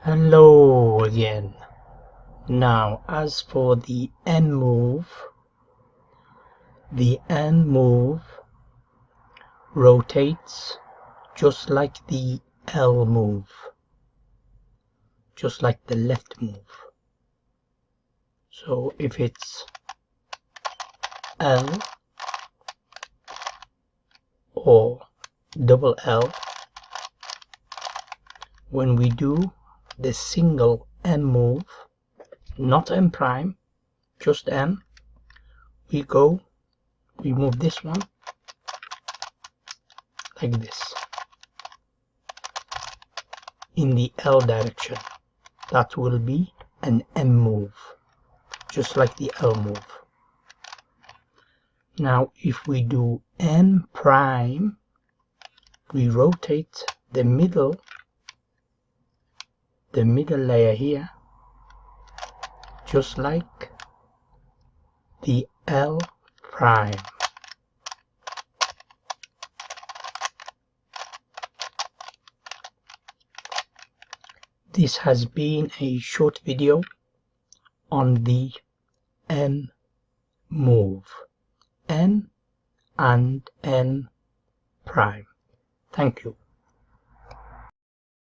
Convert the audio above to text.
Hello again. Now, as for the N move rotates just like the L move, just like the left move. So if it's L or double L, when we do the single N move, not N prime, just N, we move this one like this in the L direction. That will be an M move, just like the L move. Now if we do N prime, we rotate the middle layer here, just like the L prime. This has been a short video on the N move, N and N prime. Thank you.